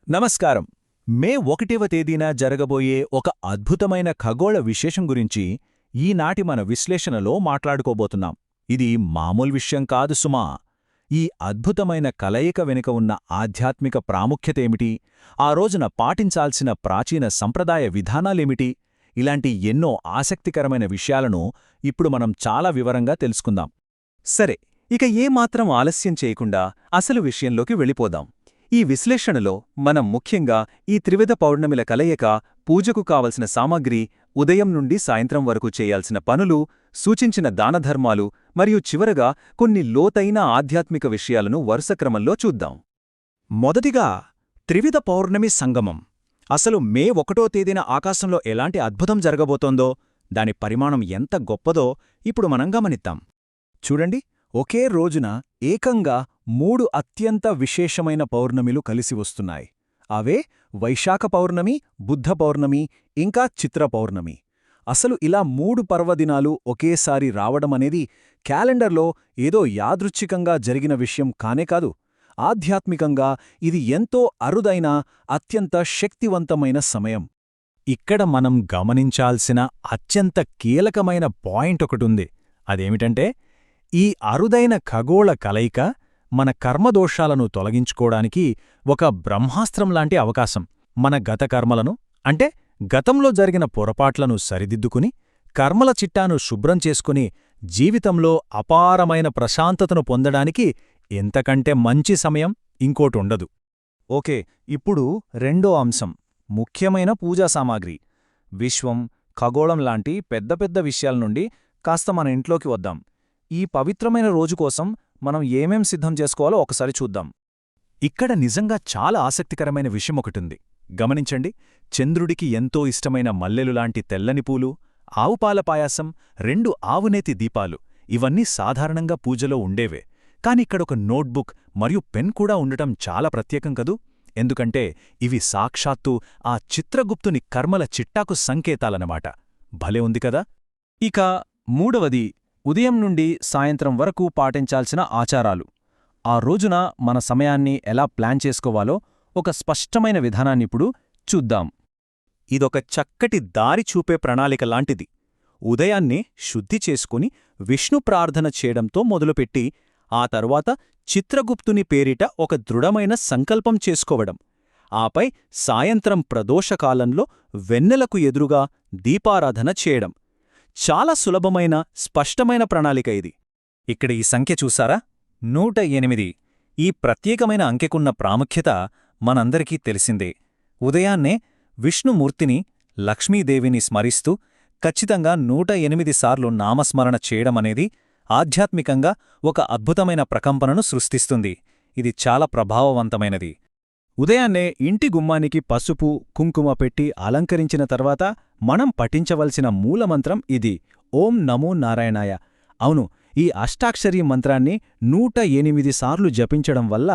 నమస్కారం. మే 1వ తేదీన జరగబోయే ఒక అద్భుతమైన ఖగోళ విశేషం గురించి ఈనాటి మన విశ్లేషణలో మాట్లాడుకోబోతున్నాం. ఇది మామూలు విషయం కాదు సుమా. ఈ అద్భుతమైన కలయిక వెనుక ఉన్న ఆధ్యాత్మిక ప్రాముఖ్యతేమిటి, ఆ రోజున పాటించాల్సిన ప్రాచీన సంప్రదాయ విధానాలేమిటి, ఇలాంటి ఎన్నో ఆసక్తికరమైన విషయాలను ఇప్పుడు మనం చాలా వివరంగా తెలుసుకుందాం. సరే, ఇక ఏమాత్రం ఆలస్యం చేయకుండా అసలు విషయంలోకి వెళ్ళిపోదాం. ఈ విశ్లేషణలో మనం ముఖ్యంగా ఈ త్రివిధ పౌర్ణమిల కలయిక, పూజకు కావలసిన సామగ్రి, ఉదయం నుండి సాయంత్రం వరకు చేయాల్సిన పనులు, సూచించిన దానధర్మాలు మరియు చివరగా కొన్ని లోతైన ఆధ్యాత్మిక విషయాలను వరుసక్రమంలో చూద్దాం. మొదటిగా త్రివిధ పౌర్ణమి సంగమం. అసలు మే 1వ తేదీన ఆకాశంలో ఎలాంటి అద్భుతం జరగబోతోందో, దాని పరిమాణం ఎంత గొప్పదో ఇప్పుడు మనం గమనిద్దాం. చూడండి, ఒకే రోజున ఏకంగా 3 అత్యంత విశేషమైన పౌర్ణమిలు కలిసి వస్తున్నాయి. అవే వైశాఖ పౌర్ణమి, బుద్ధ పౌర్ణమి, ఇంకా చిత్ర పౌర్ణమి. అసలు ఇలా 3 పర్వదినాలు ఒకేసారి రావడమనేది క్యాలెండర్లో ఏదో యాదృచ్ఛికంగా జరిగిన విషయం కానేకాదు. ఆధ్యాత్మికంగా ఇది ఎంతో అరుదైన, అత్యంత శక్తివంతమైన సమయం. ఇక్కడ మనం గమనించాల్సిన అత్యంత కీలకమైన పాయింట్ ఒకటుంది. అదేమిటంటే, ఈ అరుదైన ఖగోళ కలయిక మన కర్మదోషాలను తొలగించుకోవడానికి ఒక బ్రహ్మాస్త్రంలాంటి అవకాశం. మన గత కర్మలను, అంటే గతంలో జరిగిన పొరపాట్లను సరిదిద్దుకుని, కర్మల చిట్టాను శుభ్రం చేసుకుని జీవితంలో అపారమైన ప్రశాంతతను పొందడానికి ఎంతకంటే మంచి సమయం ఇంకోటుండదు. ఓకే, ఇప్పుడు రెండో అంశం, ముఖ్యమైన పూజా సామాగ్రి. విశ్వం, ఖగోళం లాంటి పెద్ద పెద్ద విషయాల నుండి కాస్త మన ఇంట్లోకి వద్దాం. ఈ పవిత్రమైన రోజు కోసం మనం ఏమేం సిద్ధం చేసుకోవాలో ఒకసారి చూద్దాం. ఇక్కడ నిజంగా చాలా ఆసక్తికరమైన విషయం ఒకటుంది. గమనించండి, చంద్రుడికి ఎంతో ఇష్టమైన మల్లెలులాంటి తెల్లని పూలు, ఆవుపాల పాయాసం, 2 ఆవునేతి దీపాలు, ఇవన్నీ సాధారణంగా పూజలో ఉండేవే. కానిక్కడొక నోట్బుక్ మరియు పెన్ కూడా ఉండటం చాలా ప్రత్యేకం కదూ. ఎందుకంటే ఇవి సాక్షాత్తు ఆ చిత్రగుప్తుని కర్మల చిట్టాకు సంకేతాలనమాట. భలే ఉంది కదా. ఇక మూడవది, ఉదయం నుండి సాయంత్రం వరకు పాటించాల్సిన ఆచారాలు. ఆ రోజున మన సమయాన్ని ఎలా ప్లాన్ చేసుకోవాలో ఒక స్పష్టమైన విధానాన్నిప్పుడు చూద్దాం. ఇదొక చక్కటి దారి చూపే ప్రణాళిక లాంటిది. ఉదయాన్నే శుద్ధి చేసుకుని విష్ణు ప్రార్థన చేయడంతో మొదలుపెట్టి, ఆ తరువాత చిత్రగుప్తుని పేరిట ఒక దృఢమైన సంకల్పం చేసుకోవడం, ఆపై సాయంత్రం ప్రదోషకాలంలో వెన్నెలకు ఎదురుగా దీపారాధన చేయడం. చాలా సులభమైన, స్పష్టమైన ప్రణాళిక ఇది. ఇక్కడ ఈ సంఖ్య చూసారా, 108. ఈ ప్రత్యేకమైన అంకెకున్న ప్రాముఖ్యత మనందరికీ తెలిసిందే. ఉదయాన్నే విష్ణుమూర్తిని, లక్ష్మీదేవిని స్మరిస్తూ ఖచ్చితంగా 108 సార్లు నామస్మరణ చేయడమనేది ఆధ్యాత్మికంగా ఒక అద్భుతమైన ప్రకంపనను సృష్టిస్తుంది. ఇది చాలా ప్రభావవంతమైనది. ఉదయాన్నే ఇంటి గుమ్మానికి పసుపు, కుంకుమ పెట్టి అలంకరించిన తర్వాత మనం పఠించవలసిన మూలమంత్రం ఇది, ఓం నమో నారాయణాయ. అవును, ఈ అష్టాక్షరీ మంత్రాన్ని 108 సార్లు జపించడం వల్ల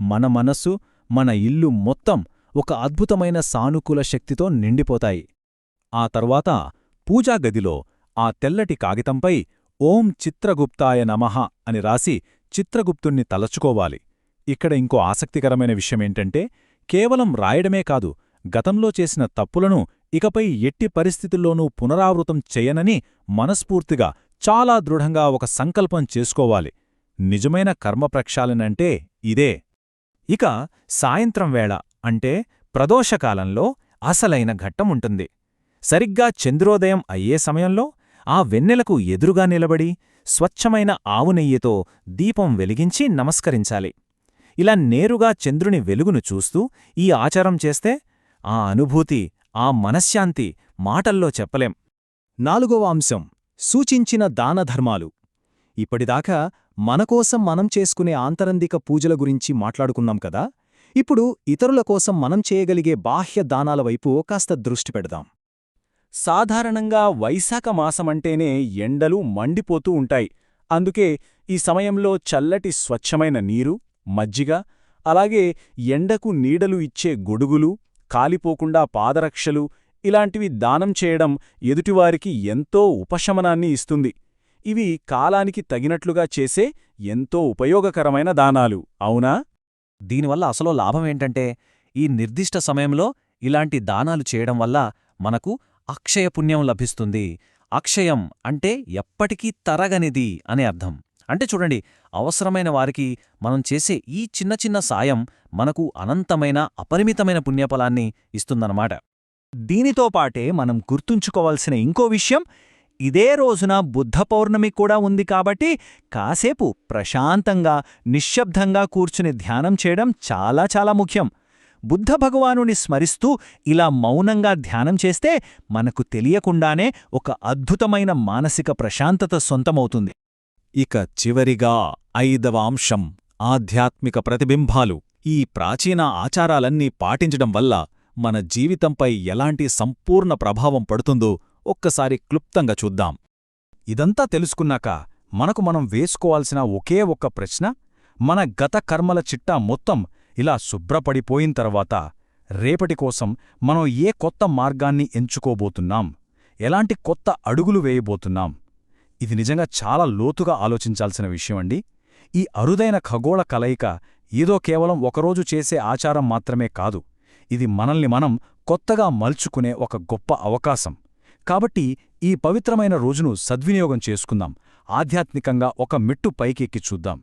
మన మనస్సు, మన ఇల్లు మొత్తం ఒక అద్భుతమైన సానుకూల శక్తితో నిండిపోతాయి. ఆ తరువాత పూజాగదిలో ఆ తెల్లటి కాగితంపై ఓం చిత్రగుప్తాయ నమః అని రాసి చిత్రగుప్తుణ్ణి తలచుకోవాలి. ఇక్కడ ఇంకో ఆసక్తికరమైన విషయమేంటంటే, కేవలం రాయడమే కాదు, గతంలో చేసిన తప్పులను ఇకపై ఎట్టి పరిస్థితుల్లోనూ పునరావృతం చేయనని మనస్ఫూర్తిగా, చాలా దృఢంగా ఒక సంకల్పం చేసుకోవాలి. నిజమైన కర్మప్రక్షాళనంటే ఇదే. ఇక సాయంత్రం వేళ, అంటే ప్రదోషకాలంలో అసలైన ఘట్టముంటుంది. సరిగ్గా చంద్రోదయం అయ్యే సమయంలో ఆ వెన్నెలకు ఎదురుగా నిలబడి స్వచ్ఛమైన ఆవునెయ్యితో దీపం వెలిగించి నమస్కరించాలి. ఇలా నేరుగా చంద్రుని వెలుగును చూస్తూ ఈ ఆచారం చేస్తే ఆ అనుభూతి, ఆ మనశ్శాంతి మాటల్లో చెప్పలేం. 4వ అంశం, సూచించిన దానధర్మాలు. ఇప్పటిదాకా మనకోసం మనం చేసుకునే ఆంతరంగిక పూజల గురించి మాట్లాడుకున్నాం కదా. ఇప్పుడు ఇతరుల కోసం మనం చేయగలిగే బాహ్య దానాల వైపు కాస్త దృష్టి పెడదాం. సాధారణంగా వైశాఖ మాసమంటేనే ఎండలు మండిపోతూ ఉంటాయి. అందుకే ఈ సమయంలో చల్లటి స్వచ్ఛమైన నీరు, మజ్జిగ, అలాగే ఎండకు నీడలు ఇచ్చే గొడుగులు, కాలిపోకుండా పాదరక్షలు ఇలాంటివి దానం చేయడం ఎదుటివారికి ఎంతో ఉపశమనాన్ని ఇస్తుంది. ఇవి కాలానికి తగినట్లుగా చేసే ఎంతో ఉపయోగకరమైన దానాలు, అవునా? దీనివల్ల అసలు లాభమేంటంటే, ఈ నిర్దిష్ట సమయంలో ఇలాంటి దానాలు చేయడం వల్ల మనకు అక్షయ పుణ్యం లభిస్తుంది. అక్షయం అంటే ఎప్పటికీ తరగనిది అని అర్థం. అంటే చూడండి, అవసరమైన వారికి మనం చేసే ఈ చిన్న చిన్న సాయం మనకు అనంతమైన అపరిమితమైన పుణ్యఫలాన్ని ఇస్తుందన్నమాట. దీనితో పాటే మనం గుర్తుంచుకోవాల్సిన ఇంకో విషయం, ఇదే రోజున బుద్ధ పౌర్ణమి కూడా ఉంది కాబట్టి కాసేపు ప్రశాంతంగా నిశ్శబ్దంగా కూర్చుని ధ్యానం చేయడం చాలా చాలా ముఖ్యం. బుద్ధ భగవానుని స్మరిస్తూ ఇలా మౌనంగా ధ్యానం చేస్తే మనకు తెలియకుండానే ఒక అద్భుతమైన మానసిక ప్రశాంతత సొంతమవుతుంది. ఇక చివరిగా 5వ అంశం ఆధ్యాత్మిక ప్రతిబింబాలు. ఈ ప్రాచీన ఆచారాలన్నీ పాటించడం వల్ల మన జీవితంపై ఎలాంటి సంపూర్ణ ప్రభావం పడుతుందో ఒక్కసారి క్లుప్తంగా చూద్దాం. ఇదంతా తెలుసుకున్నాక మనకు మనం వేసుకోవాల్సిన ఒకే ఒక్క ప్రశ్న, మన గత కర్మల చిట్టా మొత్తం ఇలా శుభ్రపడిపోయిన తర్వాత రేపటి కోసం మనం ఏ కొత్త మార్గాన్ని ఎంచుకోబోతున్నాం, ఎలాంటి కొత్త అడుగులు వేయబోతున్నాం? ఇది నిజంగా చాలా లోతుగా ఆలోచించాల్సిన విషయమండి. ఈ అరుదైన ఖగోళ కలయిక ఏదో కేవలం ఒకరోజు చేసే ఆచారం మాత్రమే కాదు, ఇది మనల్ని మనం కొత్తగా మలుచుకునే ఒక గొప్ప అవకాశం. కాబట్టి ఈ పవిత్రమైన రోజును సద్వినియోగం చేసుకుందాం, ఆధ్యాత్మికంగా ఒక మెట్టు పైకెక్కి చూద్దాం.